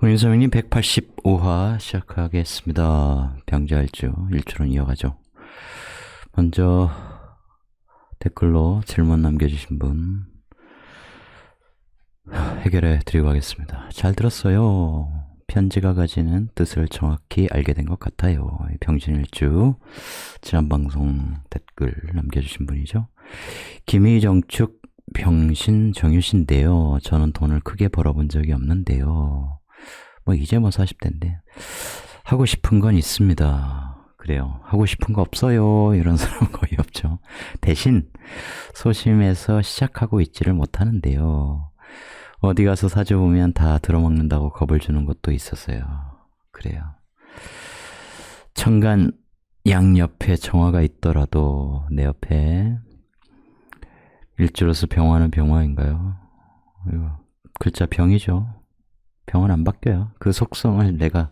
문인서명님 185화 시작하겠습니다. 병자일주, 일주는 이어가죠. 먼저 댓글로 질문 남겨주신 분 해결해 드리고 가겠습니다. 잘 들었어요. 편지가 가지는 뜻을 정확히 알게 된 것 같아요. 병신일주 지난 방송 댓글 남겨주신 분이죠. 김희정축 병신 정유신데요. 저는 돈을 크게 벌어본 적이 없는데요. 이제 40대인데 하고 싶은 건 있습니다. 그래요. 하고 싶은 거 없어요. 이런 사람은 거의 없죠. 대신 소심해서 시작하고 있지를 못하는데요. 어디 가서 사줘보면 다 들어먹는다고 겁을 주는 것도 있었어요. 그래요. 천간 양옆에 정화가 있더라도 내 옆에 일주로서 병화는 병화인가요? 글자 병이죠. 병은 안 바뀌어요. 그 속성을 내가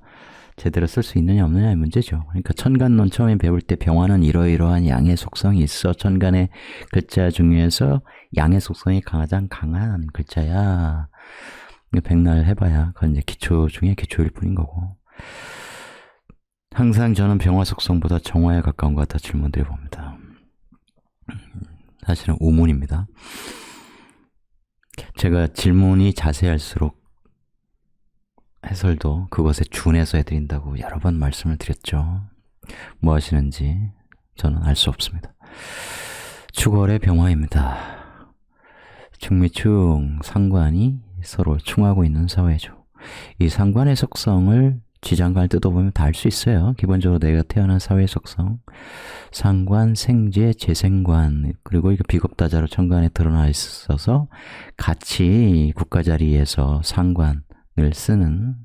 제대로 쓸 수 있느냐 없느냐의 문제죠. 그러니까 천간론 처음에 배울 때 병화는 이러이러한 양의 속성이 있어. 천간의 글자 중에서 양의 속성이 가장 강한 글자야. 백날 해봐야 그건 이제 기초 중에 기초일 뿐인 거고. 항상 저는 병화 속성보다 정화에 가까운 것 같아 질문 드려봅니다. 사실은 우문입니다. 제가 질문이 자세할수록 해설도 그것에 준해서 해드린다고 여러 번 말씀을 드렸죠. 뭐 하시는지 저는 알 수 없습니다. 축월의 병화입니다. 충미충 상관이 서로 충하고 있는 사회죠. 이 상관의 속성을 지장간을 뜯어보면 다 알 수 있어요. 기본적으로 내가 태어난 사회의 속성, 상관, 생재, 재생관, 그리고 이거 비겁다자로 천간에 드러나 있어서 같이 국가 자리에서 상관 을 쓰는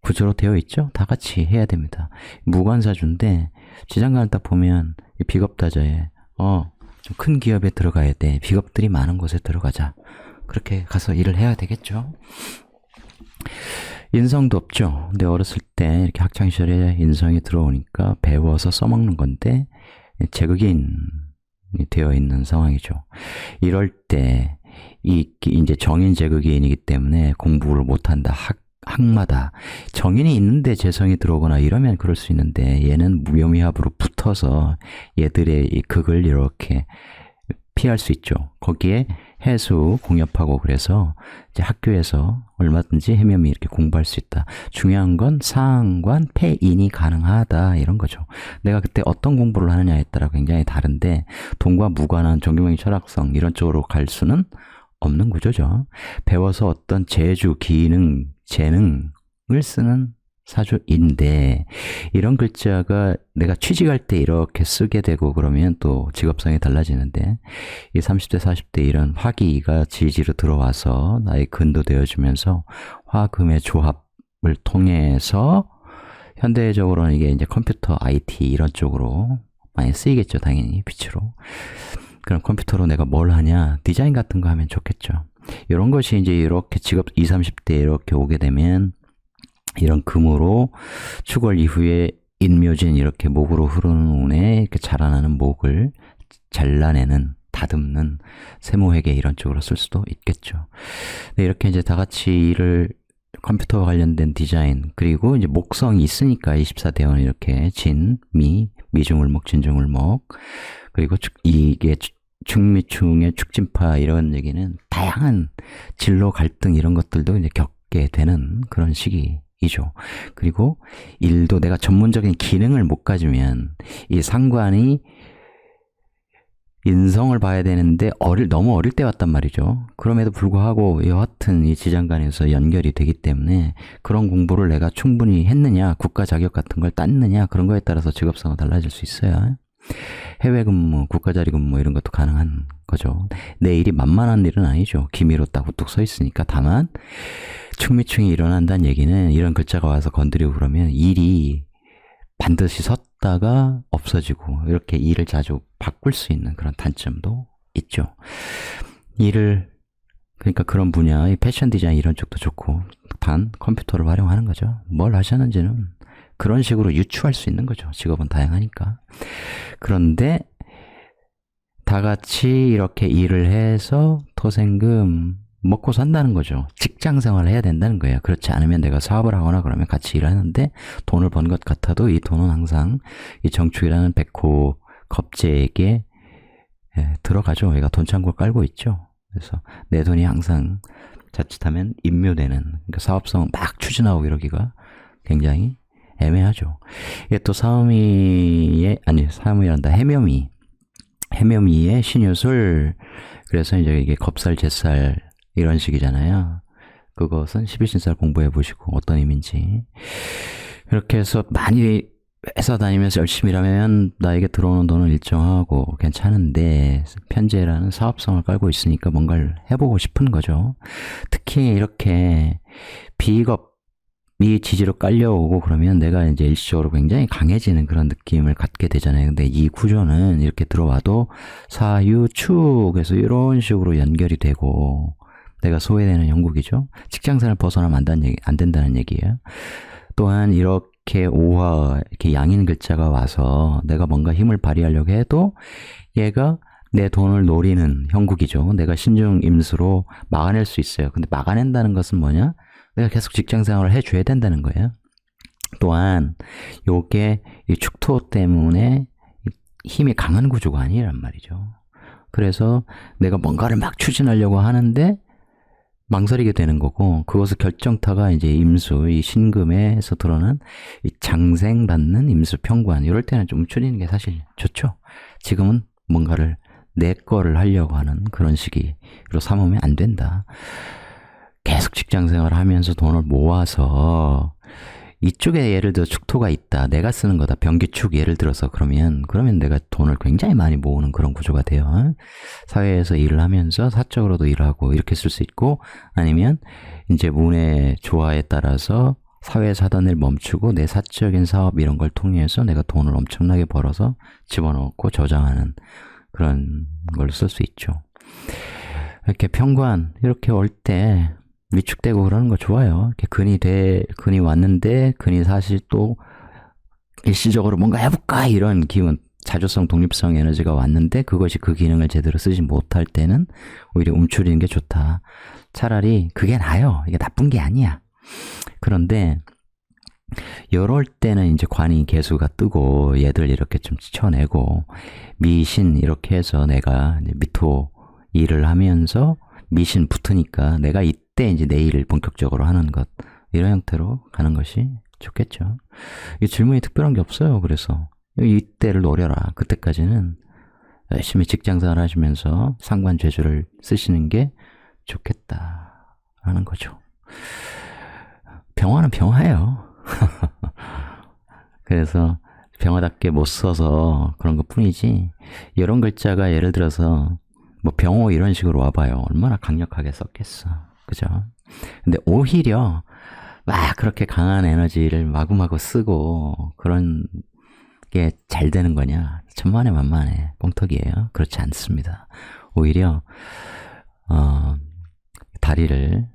구조로 되어 있죠. 다 같이 해야 됩니다. 무관사주인데 지장간을 딱 보면 비겁다자에 좀 큰 기업에 들어가야 돼. 비겁들이 많은 곳에 들어가자. 그렇게 가서 일을 해야 되겠죠. 인성도 없죠. 근데 어렸을 때 이렇게 학창시절에 인성이 들어오니까 배워서 써먹는 건데 제극인이 되어 있는 상황이죠. 이럴 때 이제 정인 제극인이기 때문에 공부를 못한다. 학마다. 정인이 있는데 재성이 들어오거나 이러면 그럴 수 있는데 얘는 무묘미합으로 붙어서 얘들의 이 극을 이렇게 피할 수 있죠. 거기에 해수 공엽하고 그래서 이제 학교에서 얼마든지 해면이 이렇게 공부할 수 있다. 중요한 건 상관 폐인이 가능하다 이런 거죠. 내가 그때 어떤 공부를 하느냐에 따라 굉장히 다른데 돈과 무관한 종교명의 철학성 이런 쪽으로 갈 수는 없는 구조죠. 배워서 어떤 재주, 기능, 재능을 쓰는 사주인데 이런 글자가 내가 취직할 때 이렇게 쓰게 되고 그러면 또 직업성이 달라지는데 이 30대, 40대 이런 화기가 지지로 들어와서 나의 근도 되어주면서 화금의 조합을 통해서 현대적으로는 이게 이제 컴퓨터, IT 이런 쪽으로 많이 쓰이겠죠. 당연히 빛으로. 그럼 컴퓨터로 내가 뭘 하냐? 디자인 같은 거 하면 좋겠죠. 이런 것이 이제 이렇게 직업 20, 30대 이렇게 오게 되면 이런 금으로 축월 이후에 인묘진 이렇게 목으로 흐르는 운에 이렇게 자라나는 목을 잘라내는 다듬는 세모회계 이런 쪽으로 쓸 수도 있겠죠. 근데 이렇게 이제 다 같이 일을 컴퓨터와 관련된 디자인 그리고 이제 목성이 있으니까 24대원 이렇게 진, 미, 미중울목, 진중울목 그리고 이게 충미충의 축진파 이런 얘기는 다양한 진로 갈등 이런 것들도 이제 겪게 되는 그런 시기이죠. 그리고 일도 내가 전문적인 기능을 못 가지면 이 상관이 인성을 봐야 되는데 너무 어릴 때 왔단 말이죠. 그럼에도 불구하고 여하튼 이 지장간에서 연결이 되기 때문에 그런 공부를 내가 충분히 했느냐, 국가 자격 같은 걸 땄느냐 그런 거에 따라서 직업성은 달라질 수 있어요. 해외 근무, 국가자리 근무 이런 것도 가능한 거죠. 내 일이 만만한 일은 아니죠. 기미로 딱 우뚝 서 있으니까. 다만 충미충이 일어난다는 얘기는 이런 글자가 와서 건드리고 그러면 일이 반드시 섰다가 없어지고 이렇게 일을 자주 바꿀 수 있는 그런 단점도 있죠. 그러니까 그런 분야의 패션 디자인 이런 쪽도 좋고 단 컴퓨터를 활용하는 거죠. 뭘 하셨는지는 그런 식으로 유추할 수 있는 거죠. 직업은 다양하니까. 그런데 다 같이 이렇게 일을 해서 토생금 먹고 산다는 거죠. 직장 생활을 해야 된다는 거예요. 그렇지 않으면 내가 사업을 하거나 그러면 같이 일하는데 돈을 번 것 같아도 이 돈은 항상 이 정축이라는 백호 겁재에게 들어가죠. 얘가 돈 창고를 깔고 있죠. 그래서 내 돈이 항상 자칫하면 임묘되는, 그러니까 사업성 막 추진하고 이러기가 굉장히 애매하죠. 이게 또 사무이란다. 해묘미의 신유술. 그래서 이제 이게 겁살, 제살 이런 식이잖아요. 그것은 11신살 공부해 보시고 어떤 의미인지. 이렇게 해서 많이 회사 다니면서 열심히 일하면 나에게 들어오는 돈은 일정하고 괜찮은데 편제라는 사업성을 깔고 있으니까 뭔가를 해보고 싶은 거죠. 특히 이렇게 비겁이 지지로 깔려오고 그러면 내가 이제 일시적으로 굉장히 강해지는 그런 느낌을 갖게 되잖아요. 근데 이 구조는 이렇게 들어와도 사유축에서 이런 식으로 연결이 되고 내가 소외되는 형국이죠. 직장생활 벗어나면 안 된다는 얘기예요. 또한 이렇게 오화, 이렇게 양인 글자가 와서 내가 뭔가 힘을 발휘하려고 해도 얘가 내 돈을 노리는 형국이죠. 내가 신중임수로 막아낼 수 있어요. 근데 막아낸다는 것은 뭐냐? 내가 계속 직장 생활을 해줘야 된다는 거예요. 또한 요게 이 축토 때문에 힘이 강한 구조가 아니란 말이죠. 그래서 내가 뭔가를 막 추진하려고 하는데 망설이게 되는 거고, 그것을 결정타가 이제 임수, 이 신금에서 드러난 이 장생받는 임수 평관. 이럴 때는 좀 움츠리는 게 사실 좋죠. 지금은 뭔가를 내 거를 하려고 하는 그런 시기로 삼으면 안 된다. 계속 직장 생활을 하면서 돈을 모아서 이쪽에 예를 들어 축토가 있다. 내가 쓰는 거다. 병기축 예를 들어서 그러면 내가 돈을 굉장히 많이 모으는 그런 구조가 돼요. 사회에서 일을 하면서 사적으로도 일하고 이렇게 쓸 수 있고, 아니면 이제 운의 조화에 따라서 사회 사단을 멈추고 내 사적인 사업 이런 걸 통해서 내가 돈을 엄청나게 벌어서 집어넣고 저장하는 그런 걸 쓸 수 있죠. 이렇게 평관 이렇게 올 때 위축되고 그러는 거 좋아요. 이렇게 근이 왔는데, 근이 사실 또 일시적으로 뭔가 해볼까 이런 기운, 자주성, 독립성 에너지가 왔는데 그것이 그 기능을 제대로 쓰지 못할 때는 오히려 움츠리는 게 좋다. 차라리 그게 나아요. 이게 나쁜 게 아니야. 그런데 이럴 때는 이제 관이 개수가 뜨고 얘들 이렇게 좀 쳐내고 미신 이렇게 해서 내가 이제 미토 일을 하면서 미신 붙으니까 내가 이때 이제 내 일을 본격적으로 하는 것, 이런 형태로 가는 것이 좋겠죠. 이 질문이 특별한 게 없어요. 그래서 이때를 노려라. 그때까지는 열심히 직장생활 하시면서 상관죄주를 쓰시는 게 좋겠다라는 거죠. 병화는 병화예요. 그래서 병화답게 못 써서 그런 것 뿐이지, 이런 글자가 예를 들어서 뭐 병호 이런 식으로 와봐요. 얼마나 강력하게 썼겠어. 그죠? 근데 오히려 막 그렇게 강한 에너지를 마구마구 쓰고 그런 게 잘 되는 거냐? 천만에 만만해. 꽁떡이에요. 그렇지 않습니다. 오히려 다리를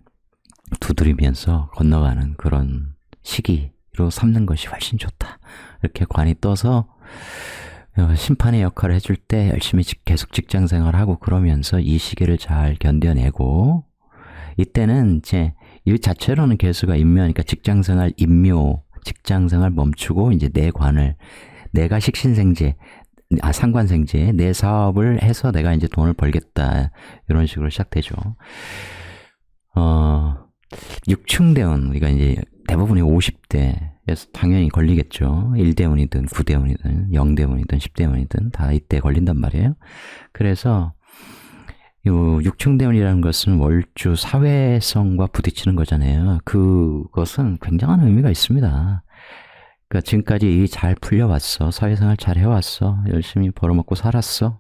두드리면서 건너가는 그런 시기로 삼는 것이 훨씬 좋다. 이렇게 관이 떠서 심판의 역할을 해줄 때 열심히 계속 직장 생활하고 그러면서 이 시기를 잘 견뎌내고, 이때는 이제 이 자체로는 개수가 임묘하니까 직장 생활 임묘, 직장 생활 멈추고 이제 내 관을, 내가 식신생재, 상관생재, 내 사업을 해서 내가 이제 돈을 벌겠다, 이런 식으로 시작되죠. 육충대운, 우리가 이제 대부분이 50대에서 당연히 걸리겠죠. 1대운이든 9대운이든 0대운이든 10대운이든 다 이때 걸린단 말이에요. 그래서 이 육충대운이라는 것은 월주 사회성과 부딪히는 거잖아요. 그것은 굉장한 의미가 있습니다. 그러니까 지금까지 일이 잘 풀려왔어. 사회생활 잘 해왔어. 열심히 벌어먹고 살았어.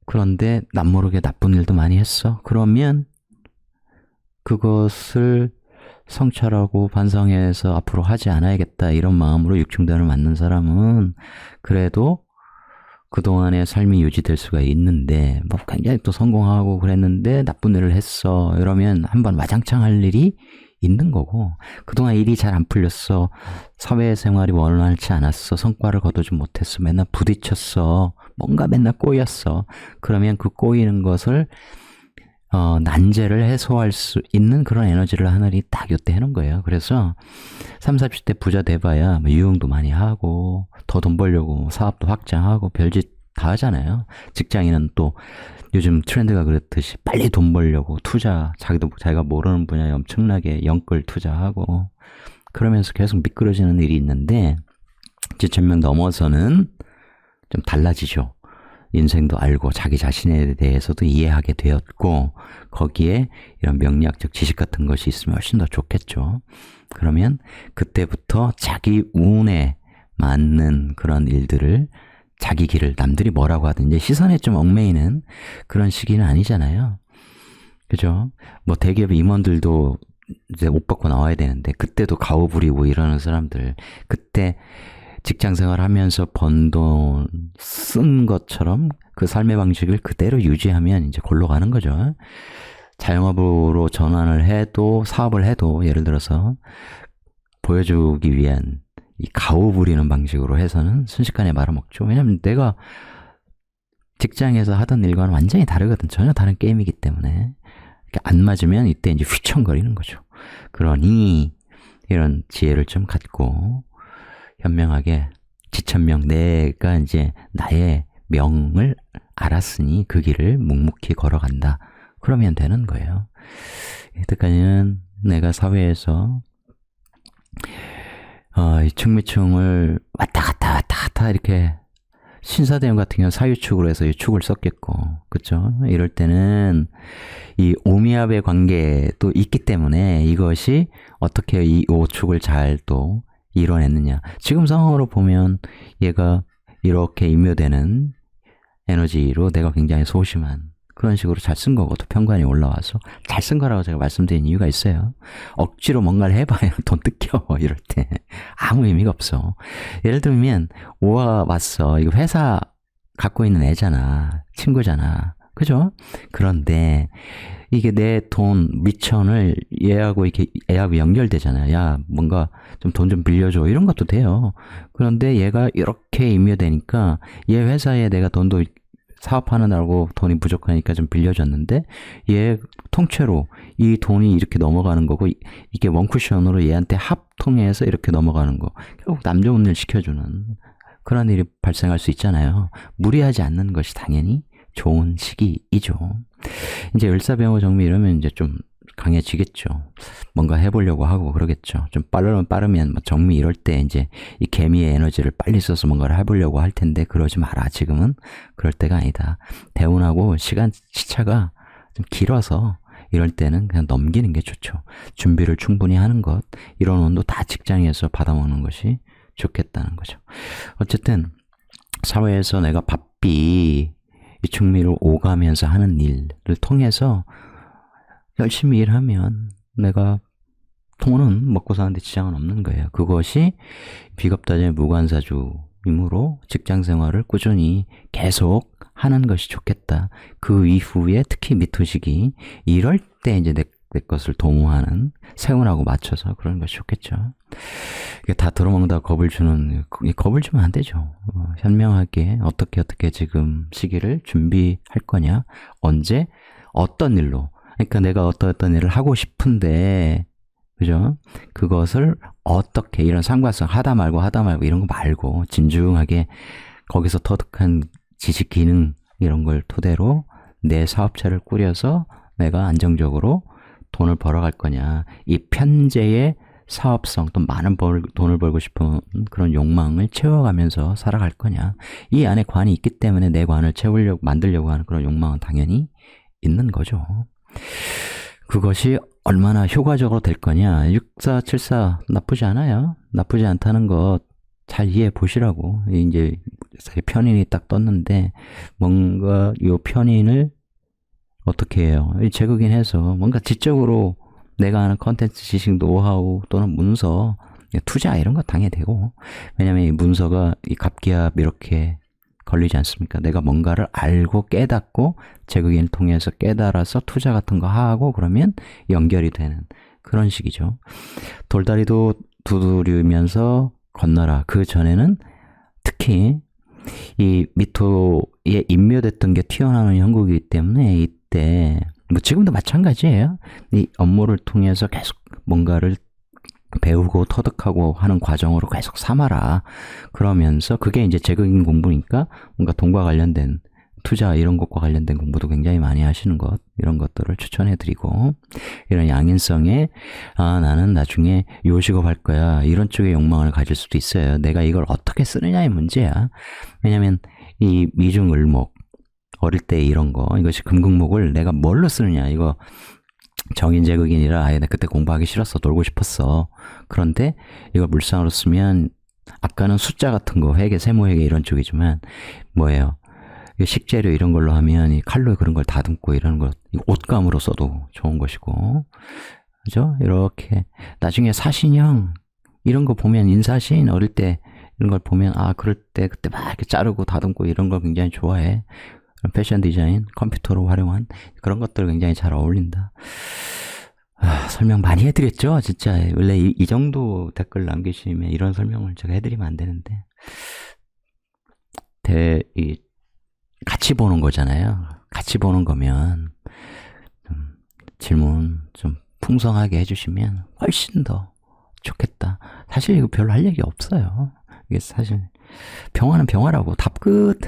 그런데 남모르게 나쁜 일도 많이 했어. 그러면 그것을 성찰하고 반성해서 앞으로 하지 않아야겠다, 이런 마음으로 육충대운을 맞는 사람은 그래도 그동안의 삶이 유지될 수가 있는데, 뭐 굉장히 또 성공하고 그랬는데 나쁜 일을 했어, 이러면 한번 와장창 할 일이 있는 거고, 그동안 일이 잘 안 풀렸어, 사회생활이 원활치 않았어, 성과를 거두지 못했어, 맨날 부딪혔어, 뭔가 맨날 꼬였어. 그러면 그 꼬이는 것을 난제를 해소할 수 있는 그런 에너지를 하늘이 딱 요때 해놓은 거예요. 그래서 30, 40대 부자 돼봐야 뭐 유흥도 많이 하고 더 돈 벌려고 사업도 확장하고 별짓 다 하잖아요. 직장인은 또 요즘 트렌드가 그렇듯이 빨리 돈 벌려고 투자, 자기가 모르는 분야에 엄청나게 영끌 투자하고 그러면서 계속 미끄러지는 일이 있는데 지천명 넘어서는 좀 달라지죠. 인생도 알고 자기 자신에 대해서도 이해하게 되었고 거기에 이런 명리학적 지식 같은 것이 있으면 훨씬 더 좋겠죠. 그러면 그때부터 자기 운에 맞는 그런 일들을 자기 길을 남들이 뭐라고 하든 이제 시선에 좀 얽매이는 그런 시기는 아니잖아요. 그죠? 뭐 대기업 임원들도 이제 옷 벗고 나와야 되는데 그때도 가오 부리고 이러는 사람들 그때 직장 생활하면서 번 돈 쓴 것처럼 그 삶의 방식을 그대로 유지하면 이제 골로 가는 거죠. 자영업으로 전환을 해도 사업을 해도 예를 들어서 보여주기 위한 이 가오 부리는 방식으로 해서는 순식간에 말아먹죠. 왜냐면 내가 직장에서 하던 일과는 완전히 다르거든. 전혀 다른 게임이기 때문에 안 맞으면 이때 이제 휘청거리는 거죠. 그러니 이런 지혜를 좀 갖고 현명하게 지천명 내가 이제 나의 명을 알았으니 그 길을 묵묵히 걸어간다. 그러면 되는 거예요. 이때까지는 내가 사회에서 이 층미층을 왔다 갔다 이렇게 신사대원 같은 경우는 사유축으로 해서 유축을 썼겠고, 그쵸? 이럴 때는 이 오미압의 관계도 있기 때문에 이것이 어떻게 이 오축을 잘 또 이뤄냈느냐. 지금 상황으로 보면 얘가 이렇게 임묘되는 에너지로 내가 굉장히 소심한 그런 식으로 잘 쓴 거고 또 평관이 올라와서 잘 쓴 거라고 제가 말씀드린 이유가 있어요. 억지로 뭔가를 해봐야 돈 뜯겨 이럴 때 아무 의미가 없어. 예를 들면 오와 왔어. 이거 회사 갖고 있는 애잖아. 친구잖아. 그죠? 그런데 이게 내 돈 미천을 얘하고 이렇게 애하고 연결되잖아요. 야 뭔가 좀 돈 좀 빌려줘 이런 것도 돼요. 그런데 얘가 이렇게 임묘되니까 얘 회사에 내가 돈도 사업하느라고 돈이 부족하니까 좀 빌려줬는데 얘 통째로 이 돈이 이렇게 넘어가는 거고 이게 원쿠션으로 얘한테 합통해서 이렇게 넘어가는 거 결국 남 좋은 일 시켜주는 그런 일이 발생할 수 있잖아요. 무리하지 않는 것이 당연히 좋은 시기이죠. 이제 을사병호 정미 이러면 이제 좀 강해지겠죠. 뭔가 해보려고 하고 그러겠죠. 좀 빠르면 뭐 정미 이럴 때 이제 이 개미의 에너지를 빨리 써서 뭔가를 해보려고 할 텐데 그러지 마라. 지금은 그럴 때가 아니다. 대운하고 시차가 좀 길어서 이럴 때는 그냥 넘기는 게 좋죠. 준비를 충분히 하는 것 이런 운도 다 직장에서 받아먹는 것이 좋겠다는 거죠. 어쨌든 사회에서 내가 바삐 이 충미를 오가면서 하는 일을 통해서 열심히 일하면 내가 돈은 먹고 사는데 지장은 없는 거예요. 그것이 비겁다제 무관사주이므로 직장 생활을 꾸준히 계속 하는 것이 좋겠다. 그 이후에 특히 미투시기 이럴 때 이제 내 것을 도모하는 세운하고 맞춰서 그런 것이 좋겠죠. 이게 다 들어먹다 겁을 주면 안 되죠. 현명하게 어떻게 지금 시기를 준비할 거냐, 언제 어떤 일로. 그러니까 내가 어떤 일을 하고 싶은데, 그죠? 그것을 어떻게 이런 상관성 하다 말고 이런 거 말고 진중하게 거기서 터득한 지식 기능 이런 걸 토대로 내 사업체를 꾸려서 내가 안정적으로 돈을 벌어갈 거냐. 이 편재의 사업성 또 많은 돈을 벌고 싶은 그런 욕망을 채워가면서 살아갈 거냐. 이 안에 관이 있기 때문에 내 관을 만들려고 하는 그런 욕망은 당연히 있는 거죠. 그것이 얼마나 효과적으로 될 거냐. 6474 나쁘지 않아요. 나쁘지 않다는 것 잘 이해해 보시라고. 이제 편인이 딱 떴는데 뭔가 이 편인을 어떻게 해요? 재극인해서 뭔가 지적으로 내가 아는 컨텐츠 지식 노하우 또는 문서 투자 이런 거 당연히 되고 왜냐면 이 문서가 이 갑기압 이렇게 걸리지 않습니까? 내가 뭔가를 알고 깨닫고 재극인을 통해서 깨달아서 투자 같은 거 하고 그러면 연결이 되는 그런 식이죠. 돌다리도 두드리면서 건너라. 그 전에는 특히 이 미토에 인묘됐던 게 튀어나오는 형국이기 때문에 이때 뭐 지금도 마찬가지예요. 이 업무를 통해서 계속 뭔가를 배우고 터득하고 하는 과정으로 계속 삼아라. 그러면서 그게 이제 제극인 공부니까 뭔가 돈과 관련된 투자 이런 것과 관련된 공부도 굉장히 많이 하시는 것, 이런 것들을 추천해드리고, 이런 양인성에 나는 나중에 요식업 할 거야, 이런 쪽의 욕망을 가질 수도 있어요. 내가 이걸 어떻게 쓰느냐의 문제야. 왜냐면 이 미중을목, 어릴 때 이런 거, 이것이 금극목을 내가 뭘로 쓰느냐, 이거 정인제극인이라 아예 나 그때 공부하기 싫었어, 놀고 싶었어. 그런데 이걸 물상으로 쓰면, 아까는 숫자 같은 거, 회계, 세무회계 이런 쪽이지만 뭐예요? 식재료 이런 걸로 하면 이 칼로 그런 걸 다듬고 이런 거, 옷감으로 써도 좋은 것이고, 그죠? 이렇게 나중에 사신형 이런 거 보면, 인사신 어릴 때 이런 걸 보면 그럴 때 그때 막 이렇게 자르고 다듬고 이런 걸 굉장히 좋아해. 패션 디자인, 컴퓨터로 활용한 그런 것들 굉장히 잘 어울린다. 설명 많이 해드렸죠? 진짜 원래 이 정도 댓글 남기시면 이런 설명을 제가 해드리면 안 되는데, 같이 보는 거잖아요. 같이 보는 거면 질문 좀 풍성하게 해주시면 훨씬 더 좋겠다. 사실 이거 별로 할 얘기 없어요. 이게 사실 병화는 병화라고, 답 끝.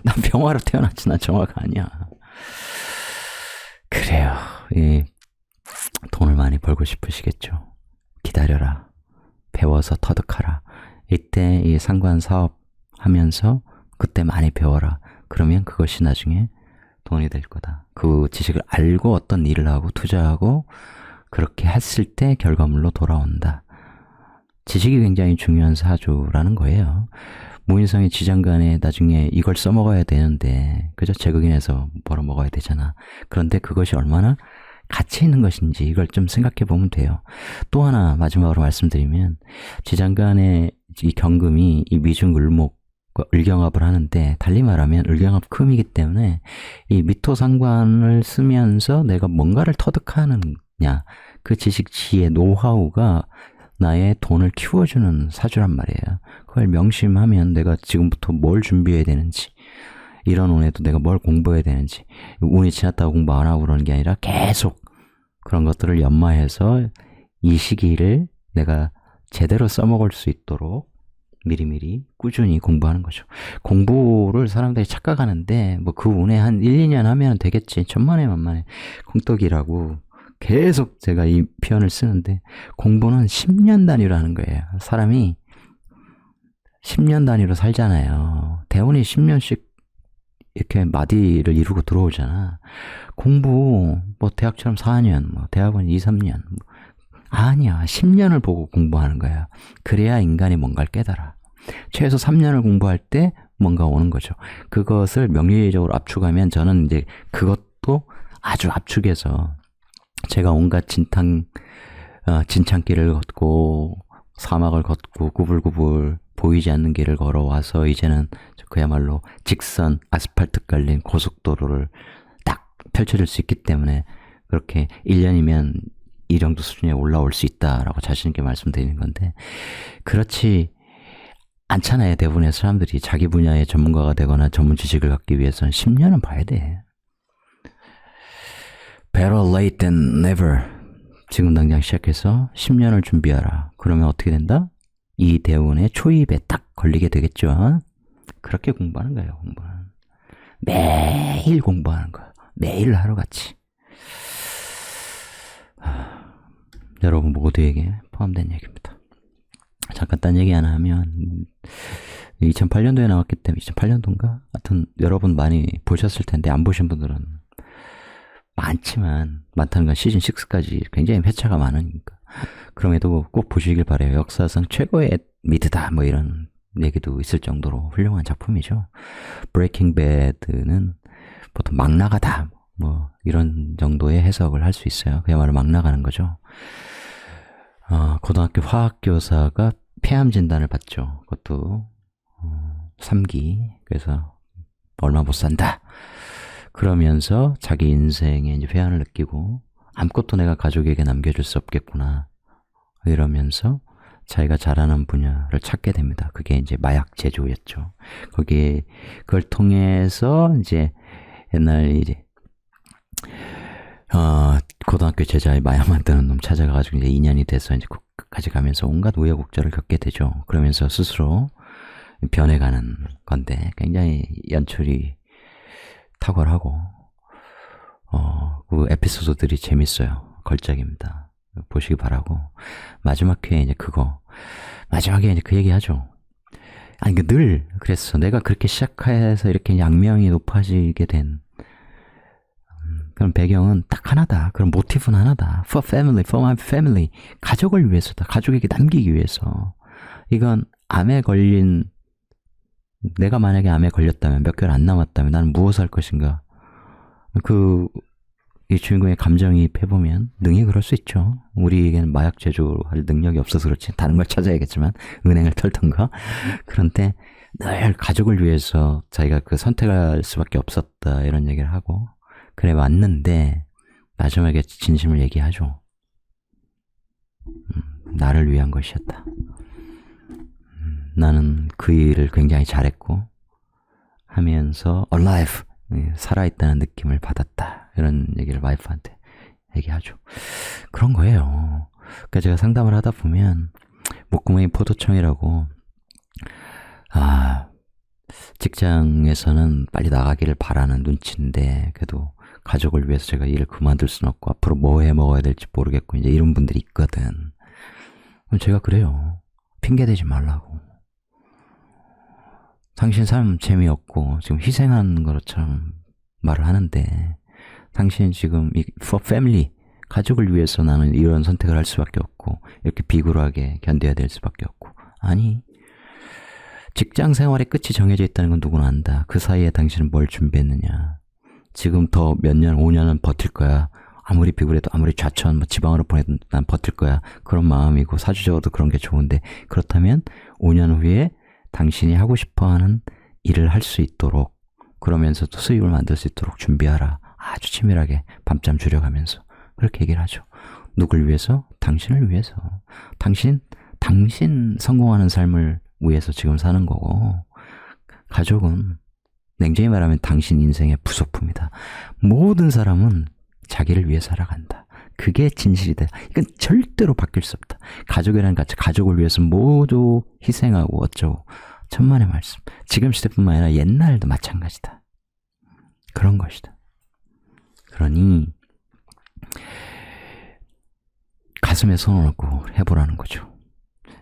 난 병화로 태어났지, 난 정화가 아니야. 그래요. 돈을 많이 벌고 싶으시겠죠. 기다려라. 배워서 터득하라. 이때 이 상관 사업 하면서 그때 많이 배워라. 그러면 그것이 나중에 돈이 될 거다. 그 지식을 알고 어떤 일을 하고 투자하고 그렇게 했을 때 결과물로 돌아온다. 지식이 굉장히 중요한 사주라는 거예요. 무인성의 지장간에 나중에 이걸 써먹어야 되는데, 그죠? 제극인에서 벌어먹어야 되잖아. 그런데 그것이 얼마나 가치 있는 것인지 이걸 좀 생각해 보면 돼요. 또 하나 마지막으로 말씀드리면, 지장간의 이 경금이 이 미중을목 을경합을 하는데, 달리 말하면 을경합 금이기 때문에 이 미토상관을 쓰면서 내가 뭔가를 터득하느냐, 그 지식, 지혜, 노하우가 나의 돈을 키워주는 사주란 말이에요. 그걸 명심하면 내가 지금부터 뭘 준비해야 되는지, 이런 운에도 내가 뭘 공부해야 되는지, 운이 지났다고 공부 안 하고 그러는 게 아니라 계속 그런 것들을 연마해서 이 시기를 내가 제대로 써먹을 수 있도록 미리미리 꾸준히 공부하는 거죠. 공부를 사람들이 착각하는데, 뭐 그 운에 한 1, 2년 하면 되겠지, 천만에 만만에 콩떡이라고 계속 제가 이 표현을 쓰는데, 공부는 10년 단위로 하는 거예요. 사람이 10년 단위로 살잖아요. 대운이 10년씩 이렇게 마디를 이루고 들어오잖아. 공부 뭐 대학처럼 4년, 뭐 대학원 2, 3년, 아니야. 10년을 보고 공부하는 거야. 그래야 인간이 뭔가를 깨달아. 최소 3년을 공부할 때 뭔가 오는 거죠. 그것을 명리적으로 압축하면, 저는 이제 그것도 아주 압축해서 제가 온갖 진창길을 걷고 사막을 걷고 구불구불 보이지 않는 길을 걸어와서 이제는 그야말로 직선 아스팔트 깔린 고속도로를 딱 펼쳐질 수 있기 때문에, 그렇게 1년이면 이 정도 수준에 올라올 수 있다라고 자신 있게 말씀드리는 건데, 그렇지 않잖아요. 대부분의 사람들이 자기 분야의 전문가가 되거나 전문 지식을 갖기 위해서는 10년은 봐야 돼. Better late than never. 지금 당장 시작해서 10년을 준비하라. 그러면 어떻게 된다? 이 대운의 초입에 딱 걸리게 되겠죠. 그렇게 공부하는 거예요. 공부는 매일 공부하는 거예요. 매일 하루같이. 여러분 모두에게 포함된 얘기입니다. 잠깐 딴 얘기 하나 하면, 2008년도에 나왔기 때문에, 2008년도인가? 하여튼 여러분 많이 보셨을 텐데, 안 보신 분들은 많지만, 많다는 건 시즌 6까지 굉장히 회차가 많으니까 그럼에도 꼭 보시길 바래요. 역사상 최고의 미드다, 뭐 이런 얘기도 있을 정도로 훌륭한 작품이죠. 브레이킹 배드는 보통 막 나가다, 뭐 이런 정도의 해석을 할 수 있어요. 그야말로 막 나가는 거죠. 고등학교 화학교사가 폐암 진단을 받죠. 그것도 3기. 그래서 얼마 못 산다. 그러면서 자기 인생에 이제 회한을 느끼고, 아무것도 내가 가족에게 남겨줄 수 없겠구나, 이러면서 자기가 잘하는 분야를 찾게 됩니다. 그게 이제 마약 제조였죠. 그걸 통해서 이제 옛날 이제 고등학교 제자의 마약 만드는 놈 찾아가가지고 이제 2년이 돼서 이제 끝까지 가면서 온갖 우여곡절을 겪게 되죠. 그러면서 스스로 변해가는 건데 굉장히 연출이 탁월하고 그 에피소드들이 재밌어요. 걸작입니다. 보시기 바라고. 마지막 회에 이제 마지막에 이제 그 얘기 하죠. 아니, 늘 그랬어. 내가 그렇게 시작해서 이렇게 악명이 높아지게 된 그런 배경은 딱 하나다. 그런 모티브는 하나다. For family, for my family. 가족을 위해서다. 가족에게 남기기 위해서. 이건 내가 만약에 암에 걸렸다면, 몇 개월 안 남았다면 나는 무엇을 할 것인가. 이 주인공의 감정이입해보면 능히 그럴 수 있죠. 우리에게는 마약 제조할 능력이 없어서 그렇지. 다른 걸 찾아야겠지만, 은행을 털던가. 그런데 늘 가족을 위해서 자기가 선택할 수밖에 없었다. 이런 얘기를 하고. 그래, 맞는데, 마지막에 진심을 얘기하죠. 나를 위한 것이었다. 나는 그 일을 굉장히 잘했고, 하면서, alive! 살아있다는 느낌을 받았다. 이런 얘기를 와이프한테 얘기하죠. 그런 거예요. 그러니까 제가 상담을 하다 보면, 목구멍이 포도청이라고, 직장에서는 빨리 나가기를 바라는 눈치인데, 그래도 가족을 위해서 제가 일을 그만둘 수는 없고, 앞으로 뭐 해 먹어야 될지 모르겠고, 이제 이런 분들이 있거든. 제가 그래요. 핑계대지 말라고. 당신 삶 재미없고, 지금 희생하는 것처럼 말을 하는데, 당신 지금 for family, 가족을 위해서 나는 이런 선택을 할 수밖에 없고, 이렇게 비굴하게 견뎌야 될 수밖에 없고. 아니, 직장 생활의 끝이 정해져 있다는 건 누구나 안다. 그 사이에 당신은 뭘 준비했느냐. 지금 더 몇 년, 5년은 버틸 거야. 아무리 비굴해도, 아무리 좌천, 지방으로 보내도 난 버틸 거야. 그런 마음이고, 사주적으로도 그런 게 좋은데, 그렇다면 5년 후에 당신이 하고 싶어하는 일을 할 수 있도록, 그러면서도 수입을 만들 수 있도록 준비하라. 아주 치밀하게 밤잠 줄여가면서 그렇게 얘기를 하죠. 누굴 위해서? 당신을 위해서. 당신 성공하는 삶을 위해서 지금 사는 거고, 가족은 냉정히 말하면 당신 인생의 부속품이다. 모든 사람은 자기를 위해 살아간다. 그게 진실이다. 이건 절대로 바뀔 수 없다. 가족이라는 가족을 위해서 모두 희생하고 어쩌고. 천만의 말씀. 지금 시대뿐만 아니라 옛날도 마찬가지다. 그런 것이다. 그러니 가슴에 손을 얹고 해보라는 거죠.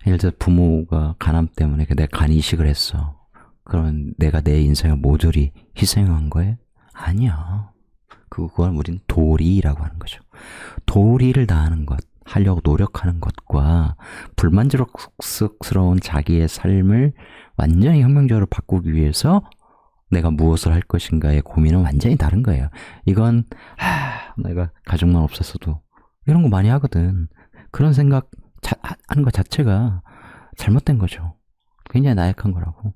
예를 들어 부모가 간암 때문에 내 간 이식을 했어. 그럼 내가 내 인생을 모조리 희생한 거예요? 아니야. 그걸 우리는 도리라고 하는 거죠. 도리를 다하는 것, 하려고 노력하는 것과 불만족스러운 자기의 삶을 완전히 혁명적으로 바꾸기 위해서 내가 무엇을 할 것인가의 고민은 완전히 다른 거예요. 이건 내가 가족만 없었어도 이런 거 많이 하거든. 그런 생각 하는 것 자체가 잘못된 거죠. 굉장히 나약한 거라고.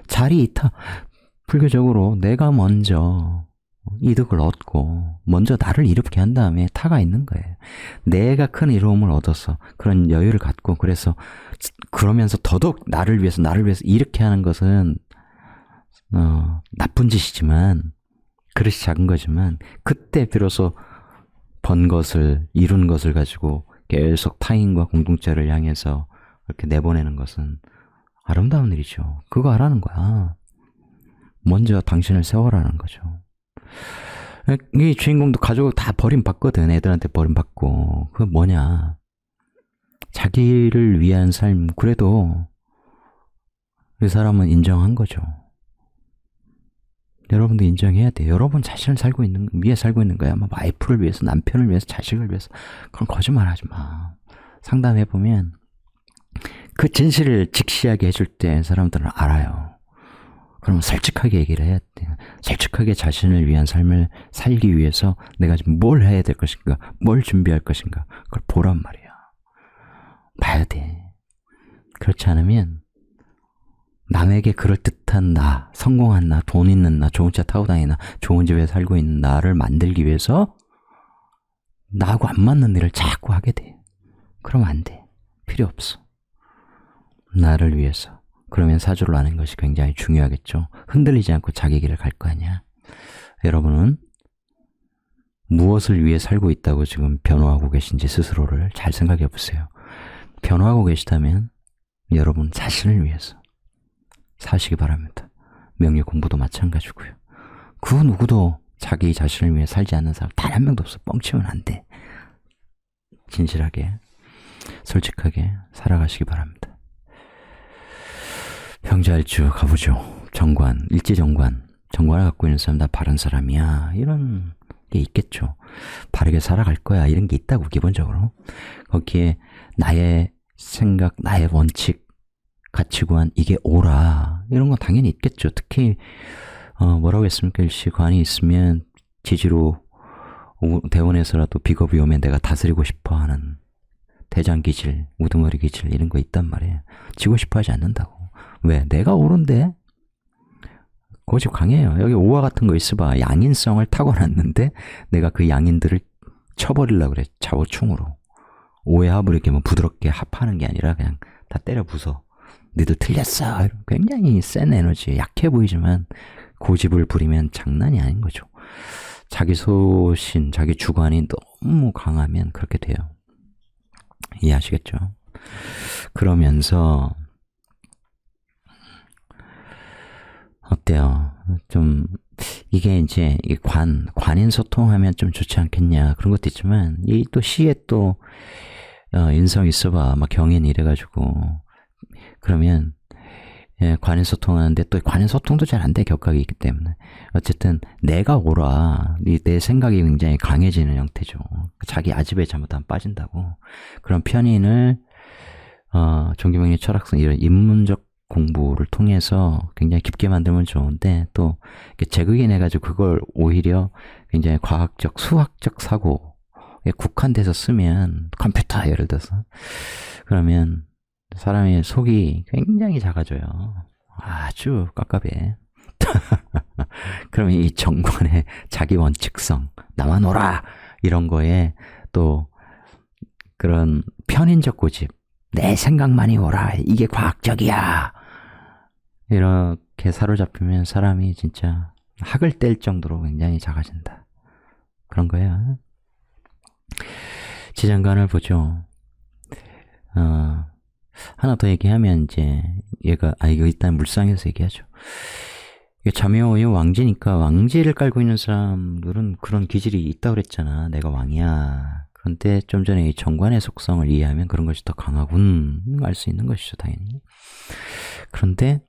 자리 이타. 불교적으로 내가 먼저 이득을 얻고 먼저 나를 이롭게 한 다음에 타가 있는 거예요. 내가 큰 이로움을 얻어서 그런 여유를 갖고 그러면서 더더욱 나를 위해서 이렇게 하는 것은 나쁜 짓이지만, 그릇이 작은 거지만, 그때 비로소 이룬 것을 가지고 계속 타인과 공동체를 향해서 이렇게 내보내는 것은 아름다운 일이죠. 그거 하라는 거야. 먼저 당신을 세워라는 거죠. 이 주인공도 가족을 다 버림받거든. 애들한테 버림받고. 그게 뭐냐. 자기를 위한 삶, 그래도 그 사람은 인정한 거죠. 여러분도 인정해야 돼요. 여러분 자신을 위해 살고 있는 거야. 와이프를 위해서, 남편을 위해서, 자식을 위해서. 그런 거짓말 하지 마. 상담해보면 그 진실을 직시하게 해줄 때 사람들은 알아요. 그러면 솔직하게 얘기를 해야 돼요. 솔직하게 자신을 위한 삶을 살기 위해서 내가 지금 뭘 해야 될 것인가, 뭘 준비할 것인가, 그걸 보란 말이야. 봐야 돼. 그렇지 않으면 남에게 그럴듯한 나, 성공한 나, 돈 있는 나, 좋은 차 타고 다니나, 좋은 집에 살고 있는 나를 만들기 위해서 나하고 안 맞는 일을 자꾸 하게 돼. 그러면 안 돼. 필요 없어. 나를 위해서. 그러면 사주를 아는 것이 굉장히 중요하겠죠. 흔들리지 않고 자기 길을 갈 거 아니야. 여러분은 무엇을 위해 살고 있다고 지금 변호하고 계신지 스스로를 잘 생각해 보세요. 변호하고 계시다면 여러분 자신을 위해서 사시기 바랍니다. 명예 공부도 마찬가지고요. 그 누구도 자기 자신을 위해 살지 않는 사람 단 한 명도 없어. 뻥치면 안 돼. 진실하게 솔직하게 살아가시기 바랍니다. 형제알주 가보죠. 정관, 일지정관. 정관을 갖고 있는 사람 다 바른 사람이야. 이런 게 있겠죠. 바르게 살아갈 거야. 이런 게 있다고 기본적으로. 거기에 나의 생각, 나의 원칙, 가치관, 이게 옳아. 이런 건 당연히 있겠죠. 특히 뭐라고 했습니까? 일시관이 있으면 지지로 대원에서라도 비겁이 오면 내가 다스리고 싶어하는 대장 기질, 우두머리 기질 이런 거 있단 말이에요. 지고 싶어하지 않는다고. 왜? 내가 옳은데? 고집 강해요. 여기 오화 같은 거 있어봐. 양인성을 타고났는데 내가 그 양인들을 쳐버리려고 그래. 좌우충으로. 오해합을 이렇게 뭐 부드럽게 합하는 게 아니라 그냥 다 때려 부숴. 너희들 틀렸어. 굉장히 센 에너지. 약해 보이지만 고집을 부리면 장난이 아닌 거죠. 자기 소신, 자기 주관이 너무 강하면 그렇게 돼요. 이해하시겠죠? 그러면서 어때요? 좀 이게 이제 관인 소통하면 좀 좋지 않겠냐 그런 것도 있지만 이 또 시에 또 인성 있어봐 막 경인 이래가지고 그러면 관인 소통하는데 또 관인 소통도 잘 안 돼 격각이 있기 때문에 어쨌든 내가 옳아 내 생각이 굉장히 강해지는 형태죠. 자기 아집에 잘못하면 빠진다고. 그런 편인을 종교명리 철학성 이런 인문적 공부를 통해서 굉장히 깊게 만들면 좋은데 또 재극인해가지고 그걸 오히려 굉장히 과학적 수학적 사고에 국한돼서 쓰면 컴퓨터 예를 들어서 그러면 사람의 속이 굉장히 작아져요. 아주 깝깝해. 그러면 이 정관의 자기 원칙성, 나만 옳아 이런 거에 또 그런 편인적 고집, 내 생각만이 옳아, 이게 과학적이야. 이렇게 사로잡히면 사람이 진짜 학을 뗄 정도로 굉장히 작아진다. 그런 거야. 지장간을 보죠. 하나 더 얘기하면 이제 얘가 이거 일단 물상에서 얘기하죠. 자묘의 왕지니까 왕지를 깔고 있는 사람들은 그런 기질이 있다고 그랬잖아. 내가 왕이야. 그런데 좀 전에 이 정관의 속성을 이해하면 그런 것이 더 강하군 알 수 있는 것이죠, 당연히. 그런데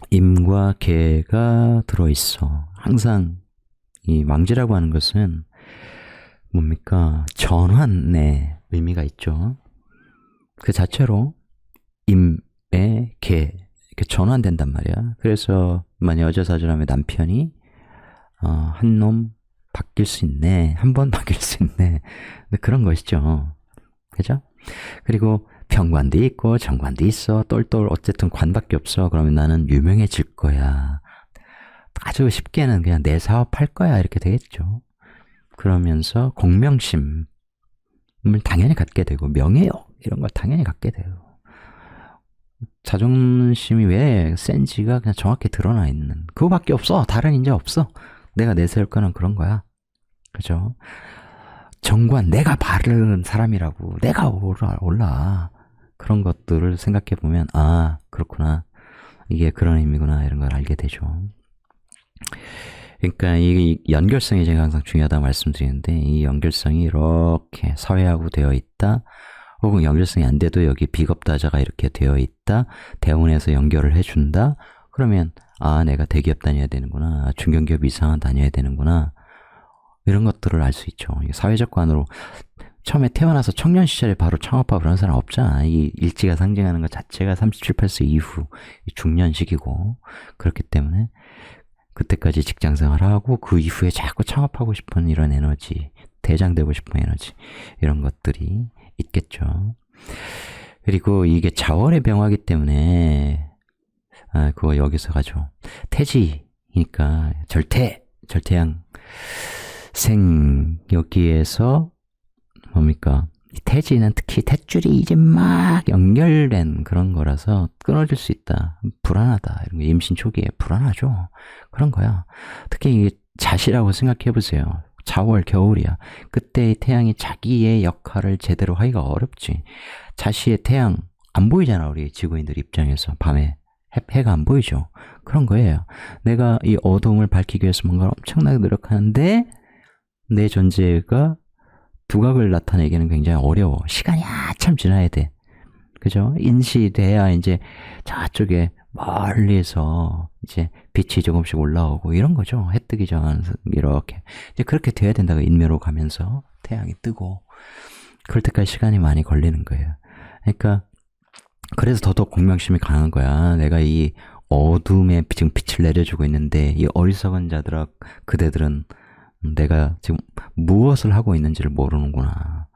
임과 계가 들어있어. 항상 이 왕지라고 하는 것은 뭡니까? 전환의 의미가 있죠. 그 자체로 임에 계 이렇게 전환된단 말이야. 그래서 만약 여자사주라면 남편이 한 놈 바뀔 수 있네. 한 번 바뀔 수 있네. 그런 것이죠. 그죠? 그리고 병관도 있고 정관도 있어. 똘똘 어쨌든 관밖에 없어. 그러면 나는 유명해질 거야. 아주 쉽게는 그냥 내 사업 할 거야. 이렇게 되겠죠. 그러면서 공명심을 당연히 갖게 되고 명예욕 이런 걸 당연히 갖게 돼요. 자존심이 왜 센지가 그냥 정확히 드러나 있는 그거밖에 없어. 다른 인재 없어. 내가 내세울 거는 그런 거야. 그죠? 정관 내가 바른 사람이라고 내가 올라 그런 것들을 생각해 보면 아 그렇구나 이게 그런 의미구나 이런 걸 알게 되죠. 그러니까 이 연결성이 제가 항상 중요하다고 말씀드리는데 이 연결성이 이렇게 사회하고 되어 있다. 혹은 연결성이 안 돼도 여기 비겁다자가 이렇게 되어 있다. 대원에서 연결을 해준다. 그러면 아 내가 대기업 다녀야 되는구나. 중견기업 이상은 다녀야 되는구나. 이런 것들을 알 수 있죠. 사회적 관으로 처음에 태어나서 청년 시절에 바로 창업하고 그런 사람 없잖아. 이 일지가 상징하는 것 자체가 37, 8세 이후 중년 시기고 그렇기 때문에 그때까지 직장생활을 하고 그 이후에 자꾸 창업하고 싶은 이런 에너지, 대장되고 싶은 에너지 이런 것들이 있겠죠. 그리고 이게 자원의 병화이기 때문에 그거 여기서 가죠. 태지니까 절태양 생 여기에서 뭡니까? 태지는 특히 탯줄이 이제 막 연결된 그런 거라서 끊어질 수 있다. 불안하다. 이런 거 임신 초기에 불안하죠. 그런 거야. 특히 자시라고 생각해 보세요. 4월 겨울이야. 그때 이 태양이 자기의 역할을 제대로 하기가 어렵지. 자시의 태양 안 보이잖아, 우리 지구인들 입장에서. 밤에 해가 안 보이죠. 그런 거예요. 내가 이 어둠을 밝히기 위해서 뭔가 엄청나게 노력하는데 내 존재가 두각을 나타내기는 굉장히 어려워. 시간이 한참 지나야 돼. 그죠? 인시돼야 이제 저쪽에 멀리서 이제 빛이 조금씩 올라오고 이런 거죠. 해 뜨기 전 이렇게 이제 그렇게 돼야 된다고 인묘로 가면서 태양이 뜨고 그럴 때까지 시간이 많이 걸리는 거예요. 그러니까 그래서 더더욱 공명심이 강한 거야. 내가 이 어둠에 지금 빛을 내려주고 있는데 이 어리석은 자들아 그대들은 내가 지금 무엇을 하고 있는지를 모르는구나.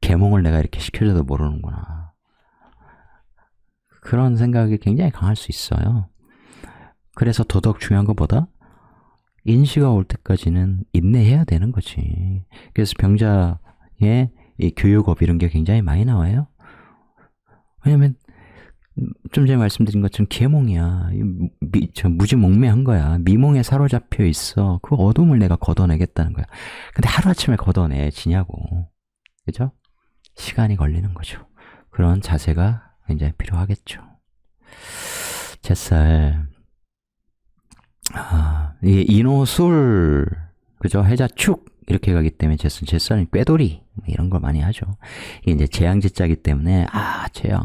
계몽을 내가 이렇게 시켜줘도 모르는구나. 그런 생각이 굉장히 강할 수 있어요. 그래서 더더욱 중요한 것보다 인시가 올 때까지는 인내해야 되는 거지. 그래서 병자의 이 교육업 이런 게 굉장히 많이 나와요. 왜냐면 좀 전에 말씀드린 것처럼 계몽이야. 무지몽매한 거야. 미몽에 사로잡혀 있어. 그 어둠을 내가 걷어내겠다는 거야. 근데 하루아침에 걷어내지냐고. 그죠? 시간이 걸리는 거죠. 그런 자세가 굉장히 필요하겠죠. 잿살, 이게 인호술, 그죠? 해자축, 이렇게 가기 때문에 잿살은 꾀돌이, 이런 걸 많이 하죠. 이게 이제 재앙제자기 때문에, 재앙,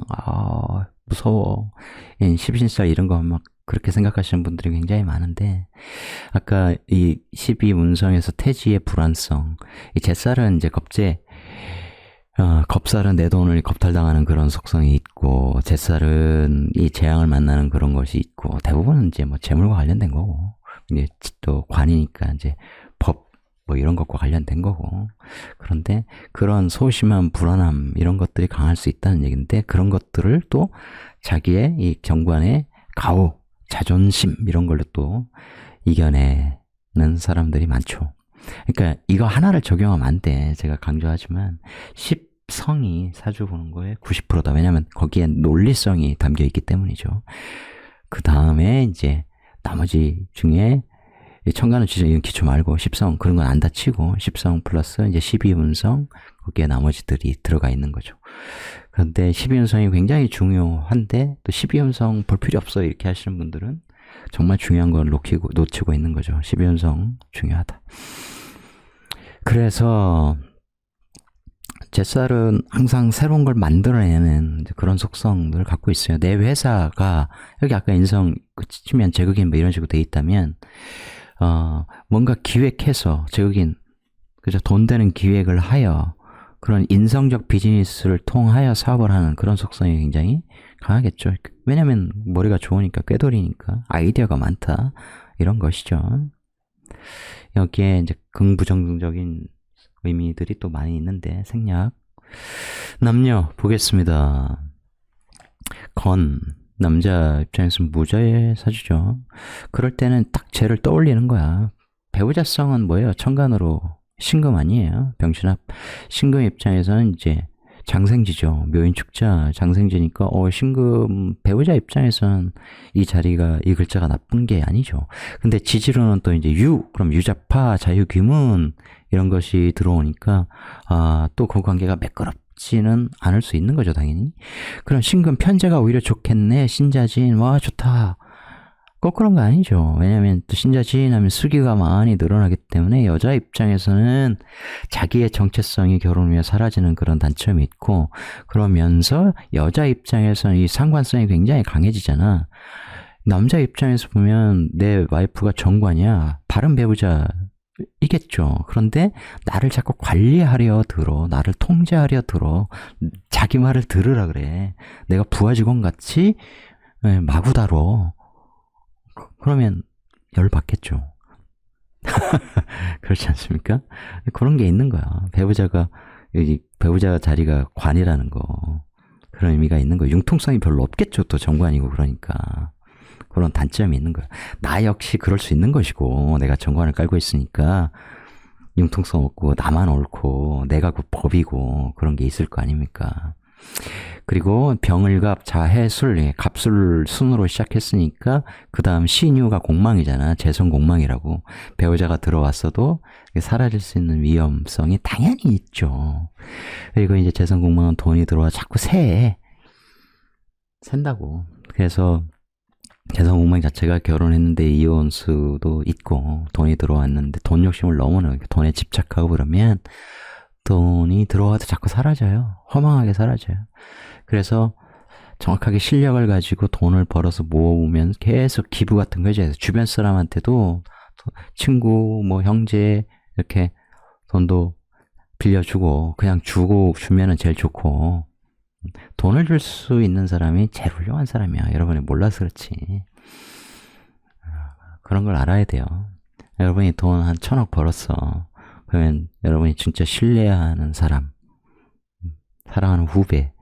무서워. 십신살 이런 거 막 그렇게 생각하시는 분들이 굉장히 많은데, 아까 이 12운성에서 태지의 불안성, 이 잿살은 이제 겁살은 내 돈을 겁탈당하는 그런 속성이 있고, 잿살은 이 재앙을 만나는 그런 것이 있고, 대부분은 이제 뭐 재물과 관련된 거고, 이제 또 관이니까 이제 법, 뭐 이런 것과 관련된 거고. 그런데 그런 소심한 불안함, 이런 것들이 강할 수 있다는 얘기인데, 그런 것들을 또 자기의 이 정관의 가오, 자존심, 이런 걸로 또 이겨내는 사람들이 많죠. 그러니까 이거 하나를 적용하면 안 돼. 제가 강조하지만 10성이 사주 보는 거에 90%다. 왜냐면 거기에 논리성이 담겨 있기 때문이죠. 그 다음에 이제 나머지 중에 천간은 진짜 이런 기초 말고 10성 그런 건 안 다치고 10성 플러스 이제 12운성 거기에 나머지들이 들어가 있는 거죠. 그런데 12운성이 굉장히 중요한데 또 12운성 볼 필요 없어 이렇게 하시는 분들은 정말 중요한 걸 놓치고 있는 거죠. 12운성 중요하다. 그래서 잿살은 항상 새로운 걸 만들어내는 그런 속성들을 갖고 있어요. 내 회사가 여기 아까 인성 치면 제극인 뭐 이런 식으로 돼 있다면 뭔가 기획해서 제극인 그죠 돈 되는 기획을 하여 그런 인성적 비즈니스를 통하여 사업을 하는 그런 속성이 굉장히 강하겠죠. 왜냐면 머리가 좋으니까 꾀돌이니까 아이디어가 많다 이런 것이죠. 여기에 이제 긍부정적인 의미들이 또 많이 있는데 생략. 남녀 보겠습니다. 건 남자 입장에서는 무자의 사주죠. 그럴 때는 딱 쟤를 떠올리는 거야. 배우자성은 뭐예요? 천간으로 신금 아니에요. 병신합. 신금 입장에서는 이제 장생지죠. 묘인축자 장생지니까 신금 배우자 입장에서는 이 자리가 이 글자가 나쁜 게 아니죠. 근데 지지로는 또 이제 그럼 유자파 자유귀문 이런 것이 들어오니까 또 그 관계가 매끄럽지는 않을 수 있는 거죠, 당연히. 그럼 신금 편제가 오히려 좋겠네. 신자진 와 좋다. 꼭 그런 거 아니죠. 왜냐면 또 신자진 하면 수기가 많이 늘어나기 때문에 여자 입장에서는 자기의 정체성이 결혼 후에 사라지는 그런 단점이 있고 그러면서 여자 입장에서는 이 상관성이 굉장히 강해지잖아. 남자 입장에서 보면 내 와이프가 정관이야. 다른 배우자 이겠죠. 그런데 나를 자꾸 관리하려 들어. 나를 통제하려 들어. 자기 말을 들으라 그래. 내가 부하 직원 같이 마구 다뤄. 그러면 열받겠죠. 그렇지 않습니까? 그런 게 있는 거야. 배우자 자리가 관이라는 거. 그런 의미가 있는 거야. 융통성이 별로 없겠죠. 또 정관이고 그러니까. 그런 단점이 있는 거야. 나 역시 그럴 수 있는 것이고 내가 정관을 깔고 있으니까 융통성 없고 나만 옳고 내가 그 법이고 그런 게 있을 거 아닙니까? 그리고 병을갑, 자해술, 갑술 순으로 시작했으니까 그 다음 신유가 공망이잖아. 재성 공망이라고. 배우자가 들어왔어도 사라질 수 있는 위험성이 당연히 있죠. 그리고 이제 재성 공망은 돈이 들어와 자꾸 샌다고. 그래서 재성 공망 자체가 결혼했는데 이혼 수도 있고 돈이 들어왔는데 돈 욕심을 너무 돈에 집착하고 그러면 돈이 들어와도 자꾸 사라져요. 허망하게 사라져요. 그래서 정확하게 실력을 가지고 돈을 벌어서 모으면 계속 기부 같은 거 해줘야 돼. 주변 사람한테도 친구, 뭐 형제 이렇게 돈도 빌려주고 그냥 주면은 제일 좋고 돈을 줄 수 있는 사람이 제일 훌륭한 사람이야. 여러분이 몰라서 그렇지. 그런 걸 알아야 돼요. 여러분이 돈 한 1,000억 벌었어. 그러면 여러분이 진짜 신뢰하는 사람, 사랑하는 후배,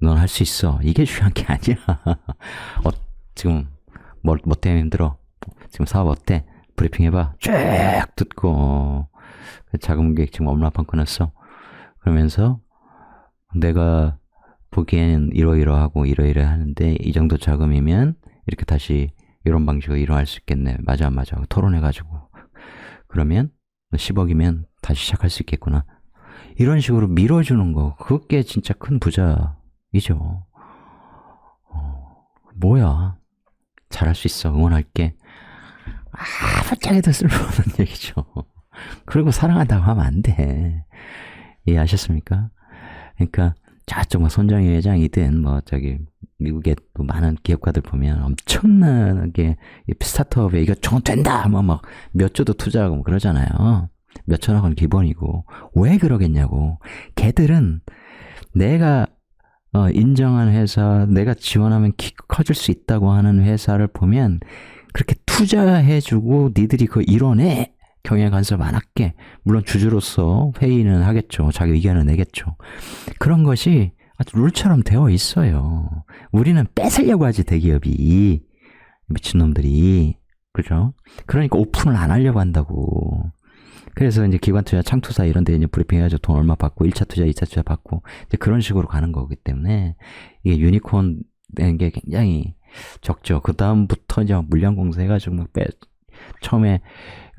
넌 할 수 있어. 이게 중요한 게 아니야. 지금 뭐 때문에 힘들어? 지금 사업 어때? 브리핑 해봐. 쭉 듣고 자금 계획 지금 얼마 판 끊었어? 그러면서 내가 보기에는 이러이러하고 이러이러하는데 이 정도 자금이면 이렇게 다시 이런 방식으로 일어날 수 있겠네. 맞아. 토론해가지고 그러면 10억이면 다시 시작할 수 있겠구나. 이런 식으로 밀어주는 거 그게 진짜 큰 부자이죠. 뭐야. 잘할 수 있어. 응원할게. 아무짝에도 쓸모없는 얘기죠. 그리고 사랑한다고 하면 안 돼. 이해하셨습니까? 그러니까 저쪽 뭐 손정희 회장이든 뭐 저기 미국의 또 많은 기업가들 보면 엄청나게 스타트업에 이거 저건 된다 막 몇 조도 투자하고 뭐 그러잖아요. 몇 천억은 기본이고 왜 그러겠냐고. 걔들은 내가 인정한 회사, 내가 지원하면 커질 수 있다고 하는 회사를 보면 그렇게 투자해주고 니들이 그거 이뤄내. 경영 간섭 안 할게. 물론 주주로서 회의는 하겠죠. 자기 의견을 내겠죠. 그런 것이 아주 룰처럼 되어 있어요. 우리는 뺏으려고 하지, 대기업이. 미친놈들이. 그죠? 그러니까 오픈을 안 하려고 한다고. 그래서 이제 기관 투자, 창투사 이런 데 이제 브리핑 해가지고 돈 얼마 받고, 1차 투자, 2차 투자 받고, 이제 그런 식으로 가는 거기 때문에, 이게 유니콘 되는 게 굉장히 적죠. 그 다음부터 이제 물량 공세 해가지고 막 처음에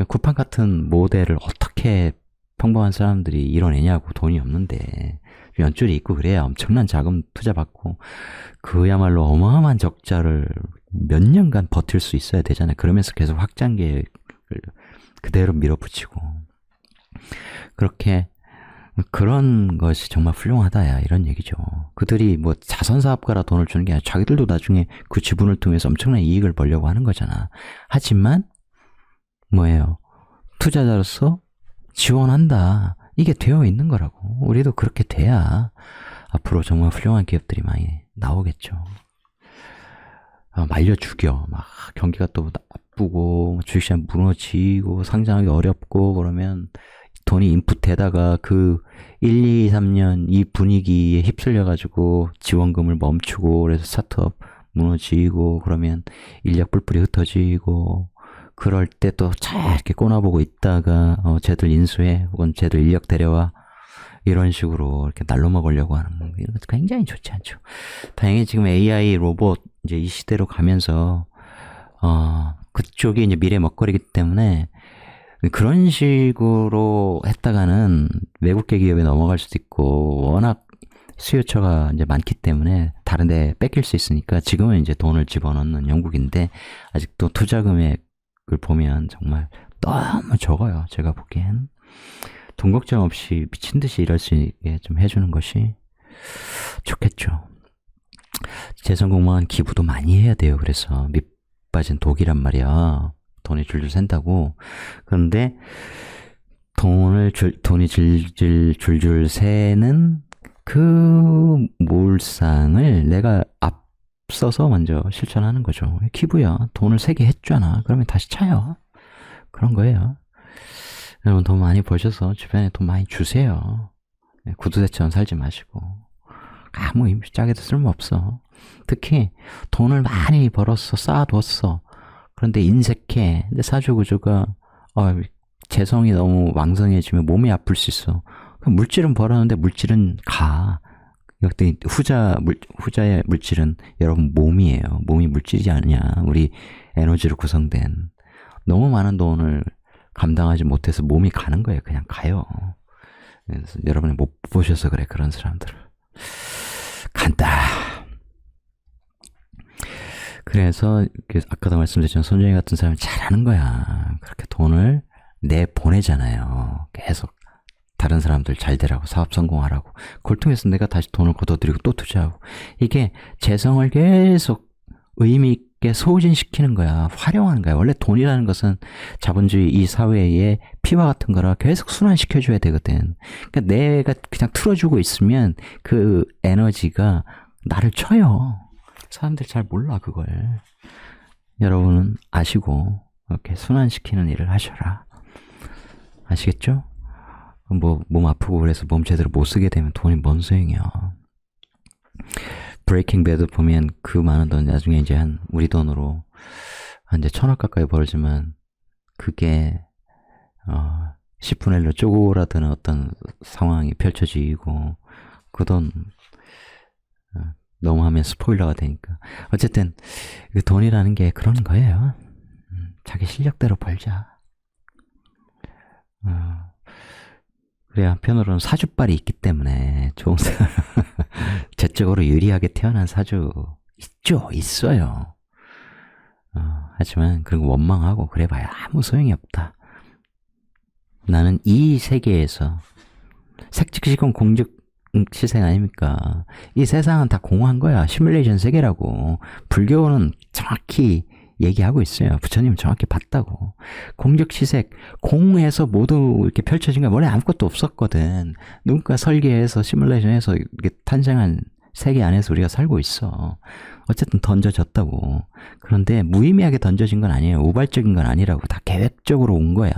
쿠팡 같은 모델을 어떻게 평범한 사람들이 이뤄내냐고. 돈이 없는데 연줄이 있고 그래야 엄청난 자금 투자 받고 그야말로 어마어마한 적자를 몇 년간 버틸 수 있어야 되잖아요. 그러면서 계속 확장 계획을 그대로 밀어붙이고 그렇게 그런 것이 정말 훌륭하다야 이런 얘기죠. 그들이 뭐 자선사업가라 돈을 주는 게 아니라 자기들도 나중에 그 지분을 통해서 엄청난 이익을 벌려고 하는 거잖아. 하지만 뭐예요? 투자자로서 지원한다. 이게 되어 있는 거라고. 우리도 그렇게 돼야 앞으로 정말 훌륭한 기업들이 많이 나오겠죠. 말려 죽여. 막 경기가 또 나쁘고 주식시장 무너지고 상장하기 어렵고 그러면 돈이 인풋되다가 그 1, 2, 3년 이 분위기에 휩쓸려가지고 지원금을 멈추고 그래서 스타트업 무너지고 그러면 인력 뿔뿔이 흩어지고 그럴 때 또 잘 이렇게 꼬나보고 있다가 쟤들 인수해 혹은 쟤들 인력 데려와 이런 식으로 이렇게 날로 먹으려고 하는 거 이런 것도 굉장히 좋지 않죠. 다행히 지금 AI 로봇 이제 이 시대로 가면서 그쪽이 이제 미래 먹거리기 때문에 그런 식으로 했다가는 외국계 기업에 넘어갈 수도 있고 워낙 수요처가 이제 많기 때문에 다른 데 뺏길 수 있으니까 지금은 이제 돈을 집어넣는 영국인데 아직도 투자 금액을 보면 정말 너무 적어요. 제가 보기엔 돈 걱정 없이 미친 듯이 일할 수 있게 좀 해주는 것이 좋겠죠. 재선공무원 기부도 많이 해야 돼요. 그래서 밑 빠진 독이란 말이야. 돈이 줄줄 샌다고. 그런데 돈이 줄줄 새는 그 몰상을 내가 앞서서 먼저 실천하는 거죠. 기부야. 돈을 세게 했잖아. 그러면 다시 차요. 그런 거예요. 여러분 돈 많이 버셔서 주변에 돈 많이 주세요. 구두대처럼 살지 마시고. 아무 짜게도 쓸모없어. 특히 돈을 많이 벌었어. 쌓아뒀어. 그런데 인색해. 근데 사주구조가 재성이 너무 왕성해지면 몸이 아플 수 있어. 물질은 벌었는데 물질은 가. 역대 후자의 물질은 여러분 몸이에요. 몸이 물질이지 않느냐. 우리 에너지로 구성된. 너무 많은 돈을 감당하지 못해서 몸이 가는 거예요. 그냥 가요. 그래서 여러분이 못 보셔서 그래, 그런 사람들을. 간다. 그래서 아까도 말씀드렸지만 손정희 같은 사람이 잘하는 거야. 그렇게 돈을 내보내잖아요. 계속 다른 사람들 잘 되라고, 사업 성공하라고. 그걸 통해서 내가 다시 돈을 걷어들이고 또 투자하고. 이게 재성을 계속 의미 있게 소진시키는 거야. 활용하는 거야. 원래 돈이라는 것은 자본주의 이 사회의 피와 같은 거라 계속 순환시켜줘야 되거든. 그러니까 내가 그냥 틀어주고 있으면 그 에너지가 나를 쳐요. 사람들 잘 몰라, 그걸. 여러분은 아시고 이렇게 순환시키는 일을 하셔라. 아시겠죠? 몸 아프고 그래서 몸 제대로 못 쓰게 되면 돈이 뭔 소용이야. 브레이킹 배드 보면 그 많은 돈 나중에 이제 우리 돈으로 이제 1,000억 가까이 벌지만 그게 10분의 1로 쪼그라드는 어떤 상황이 펼쳐지고 그 돈 너무 하면 스포일러가 되니까. 어쨌든 그 돈이라는 게 그런 거예요. 자기 실력대로 벌자. 그래, 한편으로는 사주빨이 있기 때문에 좋은 재적으로 유리하게 태어난 사주 있어요. 하지만 그런 거 원망하고 그래봐야 아무 소용이 없다. 나는 이 세계에서 색즉시공 공즉시생 아닙니까? 이 세상은 다 공허한 거야. 시뮬레이션 세계라고. 불교는 정확히 얘기하고 있어요. 부처님 정확히 봤다고. 공즉시색, 공에서 모두 이렇게 펼쳐진 거야. 원래 아무것도 없었거든. 누군가 설계해서 시뮬레이션해서 이렇게 탄생한 세계 안에서 우리가 살고 있어. 어쨌든 던져졌다고. 그런데 무의미하게 던져진 건 아니에요. 우발적인 건 아니라고. 다 계획적으로 온 거야.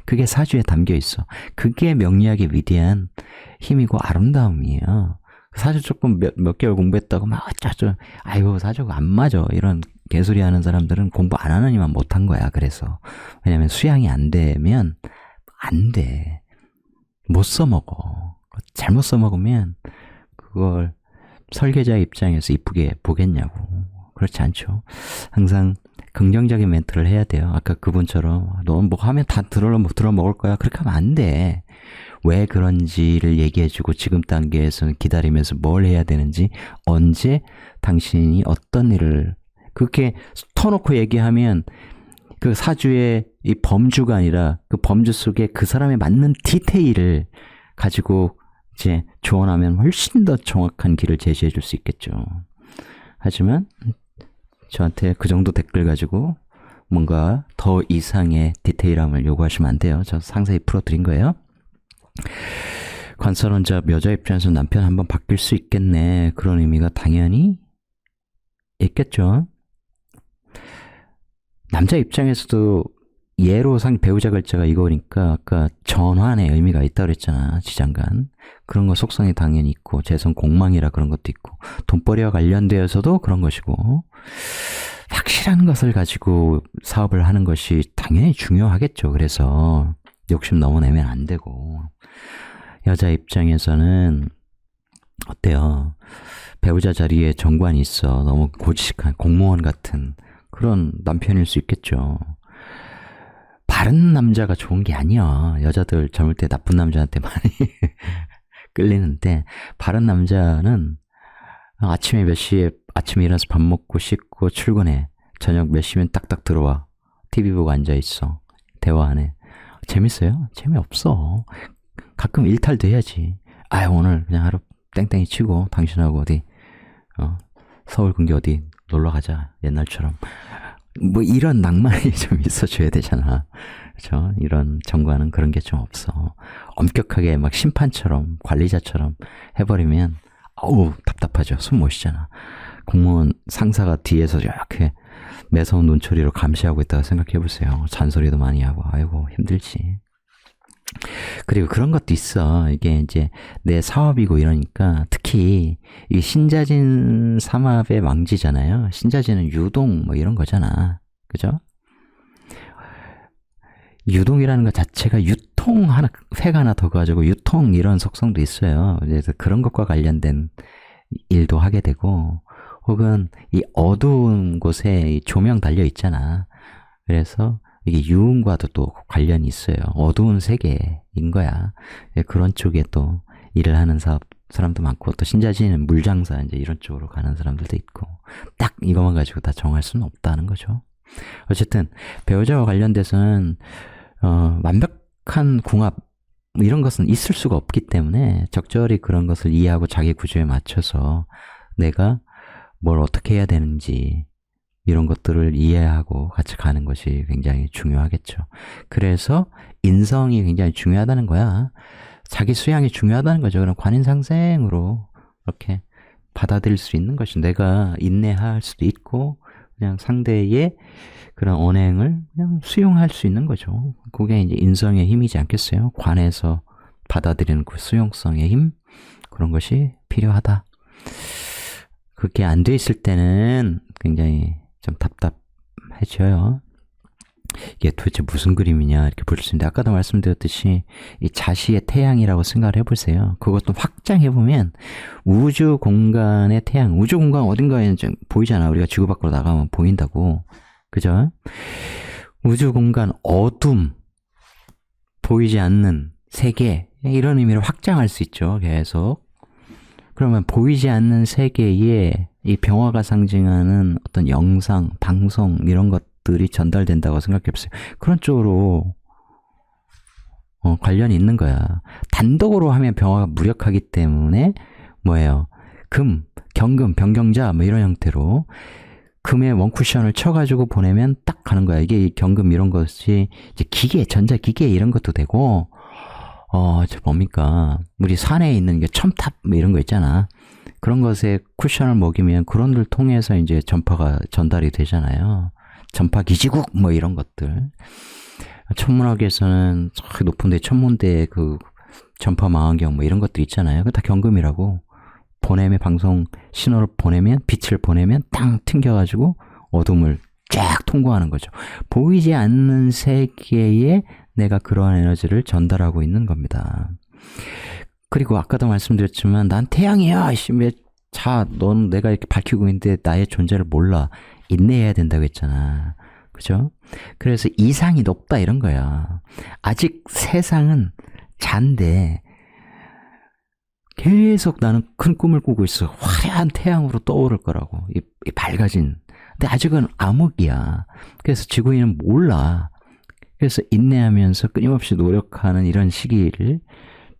그게 사주에 담겨 있어. 그게 명리학의 위대한 힘이고 아름다움이에요. 사주 조금 몇 개월 공부했다고 막 어쩌죠. 아이고 사주가 안 맞아. 이런 개소리 하는 사람들은 공부 안 하느니만 못한 거야. 그래서. 왜냐면 수양이 안 되면 안 돼. 못 써먹어. 잘못 써먹으면 그걸 설계자의 입장에서 이쁘게 보겠냐고. 그렇지 않죠. 항상 긍정적인 멘트를 해야 돼요. 아까 그분처럼 너 뭐 하면 다 들어먹을 거야. 그렇게 하면 안 돼. 왜 그런지를 얘기해주고 지금 단계에서는 기다리면서 뭘 해야 되는지, 언제 당신이 어떤 일을 그렇게 터놓고 얘기하면 그 사주의 이 범주가 아니라 그 범주 속에 그 사람에 맞는 디테일을 가지고 이제 조언하면 훨씬 더 정확한 길을 제시해 줄 수 있겠죠. 하지만 저한테 그 정도 댓글 가지고 뭔가 더 이상의 디테일함을 요구하시면 안 돼요. 저 상세히 풀어드린 거예요. 관찰원자 여자 입장에서 남편 한번 바뀔 수 있겠네. 그런 의미가 당연히 있겠죠. 남자 입장에서도 예로 배우자 글자가 이거니까 아까 전환의 의미가 있다고 그랬잖아. 지장간. 그런 거 속성이 당연히 있고 재성 공망이라 그런 것도 있고 돈벌이와 관련되어서도 그런 것이고 확실한 것을 가지고 사업을 하는 것이 당연히 중요하겠죠. 그래서 욕심 너무 내면 안 되고 여자 입장에서는 어때요? 배우자 자리에 정관이 있어. 너무 고지식한 공무원 같은 그런 남편일 수 있겠죠. 바른 남자가 좋은 게 아니야. 여자들 젊을 때 나쁜 남자한테 많이 끌리는데 바른 남자는 아침에 몇 시에 아침에 일어나서 밥 먹고 씻고 출근해. 저녁 몇 시면 딱딱 들어와. TV 보고 앉아있어. 대화하네. 재밌어요? 재미없어. 가끔 일탈도 해야지. 오늘 그냥 하루 땡땡이 치고 당신하고 어디 서울 근교 어디 놀러 가자. 옛날처럼. 뭐 이런 낭만이 좀 있어줘야 되잖아. 그렇죠? 이런 정과는 그런 게 좀 없어. 엄격하게 막 심판처럼 관리자처럼 해버리면 어우 답답하죠. 숨 못 쉬잖아. 공무원 상사가 뒤에서 이렇게 매서운 눈초리로 감시하고 있다가 생각해보세요. 잔소리도 많이 하고 아이고 힘들지. 그리고 그런 것도 있어. 이게 이제 내 사업이고 이러니까 특히 이 신자진 삼합의 왕지잖아요. 신자진은 유동 뭐 이런 거잖아. 그죠? 유동이라는 것 자체가 유통 하나, 획 하나 더 가지고 유통 이런 속성도 있어요. 그래서 그런 것과 관련된 일도 하게 되고, 혹은 이 어두운 곳에 이 조명 달려 있잖아. 그래서 이게 유흥과도 또 관련이 있어요. 어두운 세계인 거야. 그런 쪽에 또 일을 하는 사람도 많고, 또 신자지는 물장사 이제 이런 쪽으로 가는 사람들도 있고, 딱 이것만 가지고 다 정할 수는 없다는 거죠. 어쨌든 배우자와 관련돼서는 완벽한 궁합 뭐 이런 것은 있을 수가 없기 때문에 적절히 그런 것을 이해하고 자기 구조에 맞춰서 내가 뭘 어떻게 해야 되는지 이런 것들을 이해하고 같이 가는 것이 굉장히 중요하겠죠. 그래서 인성이 굉장히 중요하다는 거야. 자기 수양이 중요하다는 거죠. 그럼 관인상생으로 이렇게 받아들일 수 있는 것이, 내가 인내할 수도 있고 그냥 상대의 그런 언행을 그냥 수용할 수 있는 거죠. 그게 이제 인성의 힘이지 않겠어요? 관에서 받아들이는 그 수용성의 힘, 그런 것이 필요하다. 그게 안 돼 있을 때는 굉장히 좀 답답해져요. 이게 도대체 무슨 그림이냐 이렇게 볼 수 있는데, 아까도 말씀드렸듯이 이 자시의 태양이라고 생각을 해보세요. 그것도 확장해보면 우주 공간의 태양, 우주 공간 어딘가에 좀 보이잖아. 우리가 지구 밖으로 나가면 보인다고. 그죠? 우주 공간 어둠, 보이지 않는 세계, 이런 의미로 확장할 수 있죠. 계속. 그러면 보이지 않는 세계에 이 병화가 상징하는 어떤 영상, 방송 이런 것들이 전달된다고 생각해보세요. 그런 쪽으로 관련이 있는 거야. 단독으로 하면 병화가 무력하기 때문에 뭐예요? 금, 경금, 병경자 뭐 이런 형태로 금의 원쿠션을 쳐가지고 보내면 딱 가는 거야. 이게 경금 이런 것이 이제 기계, 전자기계 이런 것도 되고, 저 뭡니까? 우리 산에 있는 게 첨탑 뭐 이런 거 있잖아. 그런 것에 쿠션을 먹이면 그런 걸 통해서 이제 전파가 전달이 되잖아요. 전파 기지국 뭐 이런 것들. 천문학에서는 저 높은 데 천문대 그 전파 망원경 뭐 이런 것들 있잖아요. 그거 다 경금이라고. 보내면 방송 신호를 보내면, 빛을 보내면 땅 튕겨가지고 어둠을 쫙 통과하는 거죠. 보이지 않는 세계에 내가 그러한 에너지를 전달하고 있는 겁니다. 그리고 아까도 말씀드렸지만 난 태양이야. 넌 내가 이렇게 밝히고 있는데 나의 존재를 몰라. 인내해야 된다고 했잖아. 그죠? 그래서 이상이 높다 이런 거야. 아직 세상은 잔데 계속 나는 큰 꿈을 꾸고 있어. 화려한 태양으로 떠오를 거라고. 이 밝아진. 근데 아직은 암흑이야. 그래서 지구인은 몰라. 그래서 인내하면서 끊임없이 노력하는 이런 시기를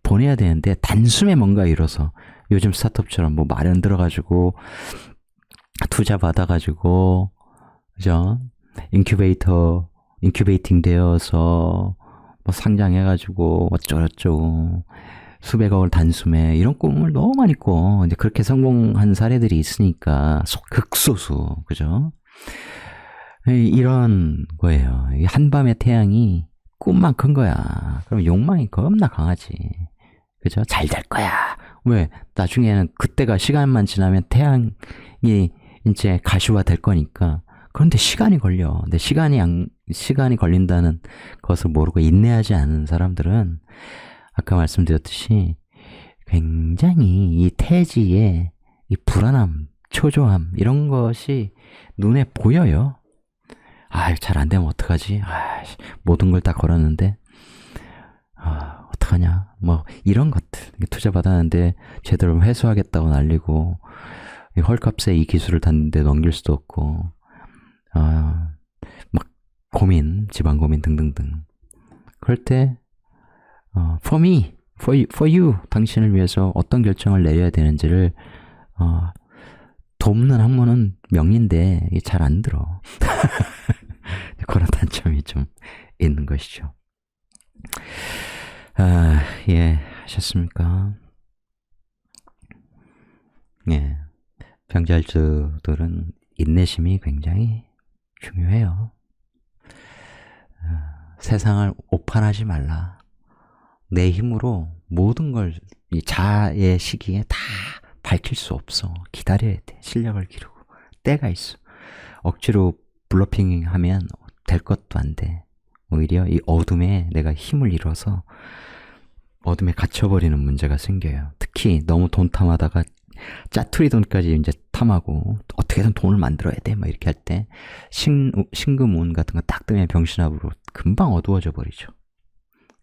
보내야 되는데, 단숨에 뭔가 이뤄서 요즘 스타트업처럼 뭐 마련 들어가지고 투자 받아가지고 그죠? 인큐베이팅 되어서 뭐 상장해가지고 어쩌고저쩌고 수백억을 단숨에, 이런 꿈을 너무 많이 꿔. 이제 그렇게 성공한 사례들이 있으니까 극소수, 그죠? 이런 거예요. 한밤의 태양이 꿈만 큰 거야. 그럼 욕망이 겁나 강하지. 그죠? 잘 될 거야. 왜? 나중에는 그때가 시간만 지나면 태양이 이제 가시화 될 거니까. 그런데 시간이 걸려. 근데 시간이 걸린다는 것을 모르고 인내하지 않은 사람들은 아까 말씀드렸듯이 굉장히 이 태지의 이 불안함, 초조함 이런 것이 눈에 보여요. 잘 안 되면 어떡하지? 모든 걸 다 걸었는데 어떡하냐? 뭐 이런 것들. 투자 받았는데 제대로 회수하겠다고 날리고, 헐값에 이 기술을 탔는데 넘길 수도 없고, 막 고민, 집안 고민 등등등. 그럴 때 for me, for you, 당신을 위해서 어떤 결정을 내려야 되는지를 돕는 학문은 명리인데 잘 안 들어. 그런 단점이 좀 있는 것이죠. 예, 하셨습니까? 예, 병자일주들은 인내심이 굉장히 중요해요. 세상을 오판하지 말라. 내 힘으로 모든 걸 이 자의 시기에 다 밝힐 수 없어. 기다려야 돼. 실력을 기르고. 때가 있어. 억지로 블러핑 하면 될 것도 안 돼. 오히려 이 어둠에 내가 힘을 잃어서 어둠에 갇혀버리는 문제가 생겨요. 특히 너무 돈탐하다가 짜투리 돈까지 이제 탐하고 어떻게든 돈을 만들어야 돼 막 이렇게 할 때 신금운 같은 거 딱 뜨면 병신합으로 금방 어두워져 버리죠.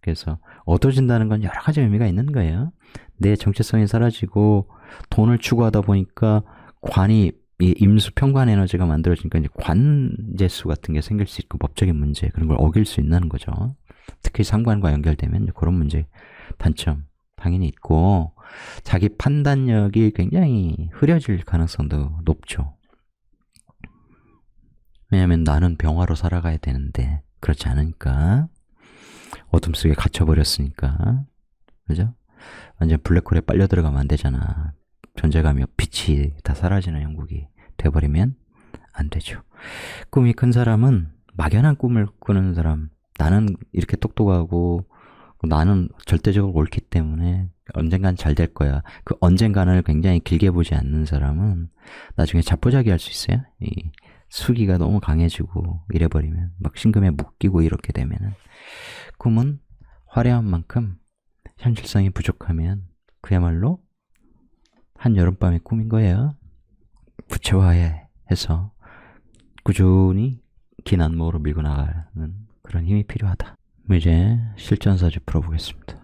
그래서 어두워진다는 건 여러 가지 의미가 있는 거예요. 내 정체성이 사라지고 돈을 추구하다 보니까 관이 이 임수 평관 에너지가 만들어지니까 이제 관제수 같은 게 생길 수 있고 법적인 문제 그런 걸 어길 수 있는 거죠. 특히 상관과 연결되면 그런 문제 단점 당연히 있고 자기 판단력이 굉장히 흐려질 가능성도 높죠. 왜냐하면 나는 병화로 살아가야 되는데 그렇지 않으니까 어둠 속에 갇혀버렸으니까 그죠? 완전 블랙홀에 빨려 들어가면 안 되잖아. 존재감이 빛이 다 사라지는 형국이 돼버리면 안 되죠. 꿈이 큰 사람은 막연한 꿈을 꾸는 사람 나는 이렇게 똑똑하고 나는 절대적으로 옳기 때문에 언젠간 잘 될 거야. 그 언젠간을 굉장히 길게 보지 않는 사람은 나중에 자포자기 할 수 있어요. 이 수기가 너무 강해지고 이래버리면 막 신금에 묶이고 이렇게 되면은 꿈은 화려한 만큼 현실성이 부족하면 그야말로 한 여름밤의 꿈인 거예요. 구체화해서 꾸준히 긴 안목으로 밀고 나가는 그런 힘이 필요하다. 이제 실전사주 풀어보겠습니다.